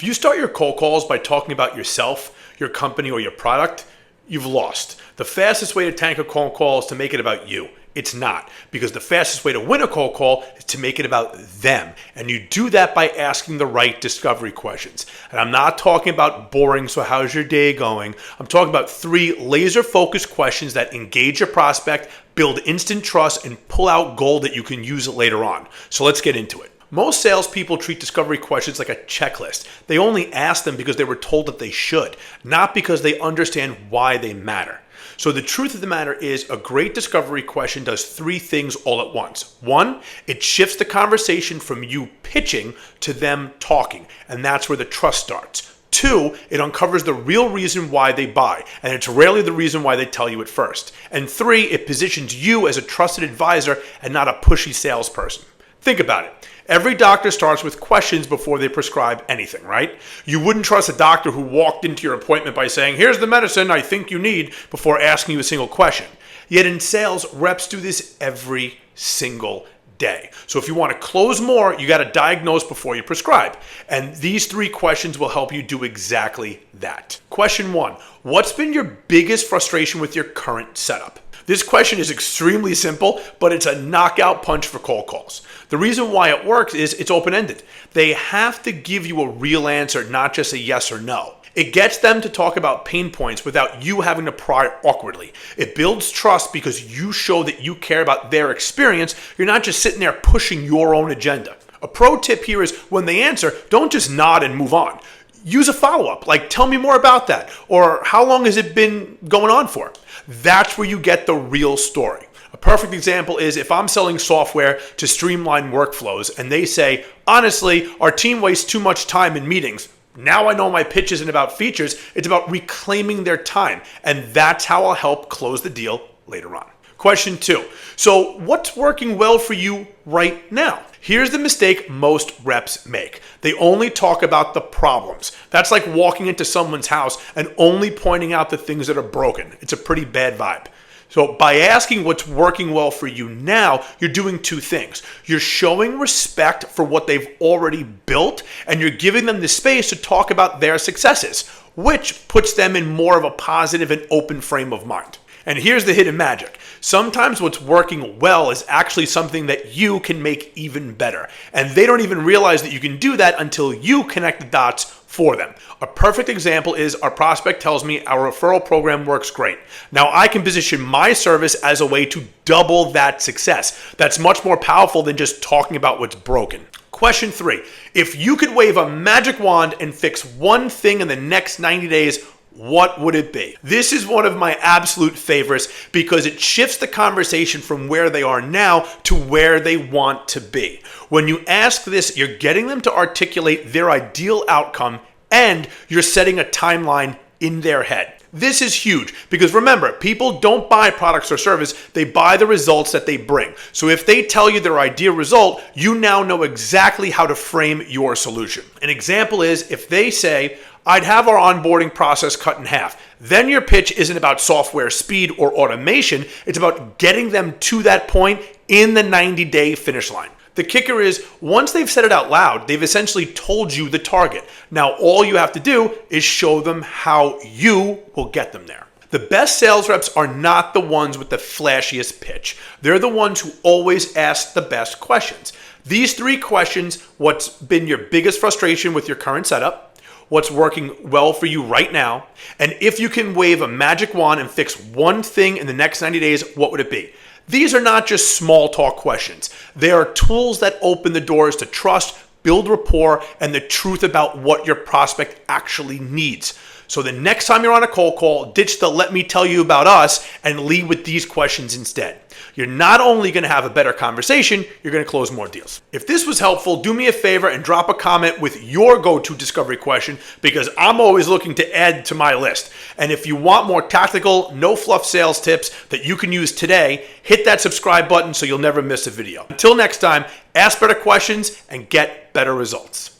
If you start your cold calls by talking about yourself, your company, or your product, you've lost. The fastest way to tank a cold call is to make it about you. It's not, because the fastest way to win a cold call is to make it about them. And you do that by asking the right discovery questions. And I'm not talking about boring, so how's your day going? I'm talking about 3 laser-focused questions that engage your prospect, build instant trust, and pull out gold that you can use later on. So let's get into it. Most salespeople treat discovery questions like a checklist. They only ask them because they were told that they should, not because they understand why they matter. So the truth of the matter is a great discovery question does 3 things all at once. 1, it shifts the conversation from you pitching to them talking, and that's where the trust starts. 2, it uncovers the real reason why they buy, and it's rarely the reason why they tell you at first. And 3, it positions you as a trusted advisor and not a pushy salesperson. Think about it. Every doctor starts with questions before they prescribe anything, right? You wouldn't trust a doctor who walked into your appointment by saying, "Here's the medicine I think you need," before asking you a single question. Yet in sales, reps do this every single day. So if you want to close more, you got to diagnose before you prescribe. And these 3 questions will help you do exactly that. Question 1, what's been your biggest frustration with your current setup? This question is extremely simple, but it's a knockout punch for cold calls. The reason why it works is it's open-ended. They have to give you a real answer, not just a yes or no. It gets them to talk about pain points without you having to pry awkwardly. It builds trust because you show that you care about their experience. You're not just sitting there pushing your own agenda. A pro tip here is when they answer, don't just nod and move on. Use a follow-up, like tell me more about that, or how long has it been going on for? That's where you get the real story. A perfect example is if I'm selling software to streamline workflows and they say, honestly, our team wastes too much time in meetings. Now I know my pitch isn't about features, it's about reclaiming their time. And that's how I'll help close the deal later on. Question 2. So what's working well for you right now? Here's the mistake most reps make. They only talk about the problems. That's like walking into someone's house and only pointing out the things that are broken. It's a pretty bad vibe. So by asking what's working well for you now, you're doing 2 things. You're showing respect for what they've already built, and you're giving them the space to talk about their successes, which puts them in more of a positive and open frame of mind. And here's the hidden magic. Sometimes what's working well is actually something that you can make even better. And they don't even realize that you can do that until you connect the dots for them. A perfect example is our prospect tells me our referral program works great. Now I can position my service as a way to double that success. That's much more powerful than just talking about what's broken. Question 3, if you could wave a magic wand and fix one thing in the next 90 days, what would it be? This is one of my absolute favorites because it shifts the conversation from where they are now to where they want to be. When you ask this, you're getting them to articulate their ideal outcome and you're setting a timeline in their head. This is huge because remember, people don't buy products or service, they buy the results that they bring. So if they tell you their ideal result, you now know exactly how to frame your solution. An example is if they say, I'd have our onboarding process cut in half. Then your pitch isn't about software speed or automation. It's about getting them to that point in the 90-day finish line. The kicker is once they've said it out loud, they've essentially told you the target. Now all you have to do is show them how you will get them there. The best sales reps are not the ones with the flashiest pitch. They're the ones who always ask the best questions. These 3 questions, what's been your biggest frustration with your current setup? What's working well for you right now, and if you can wave a magic wand and fix one thing in the next 90 days, what would it be? These are not just small talk questions. They are tools that open the doors to trust, build rapport, and the truth about what your prospect actually needs. So the next time you're on a cold call, ditch the let me tell you about us and lead with these questions instead. You're not only going to have a better conversation, you're going to close more deals. If this was helpful, do me a favor and drop a comment with your go-to discovery question because I'm always looking to add to my list. And if you want more tactical, no fluff sales tips that you can use today, hit that subscribe button so you'll never miss a video. Until next time, ask better questions and get better results.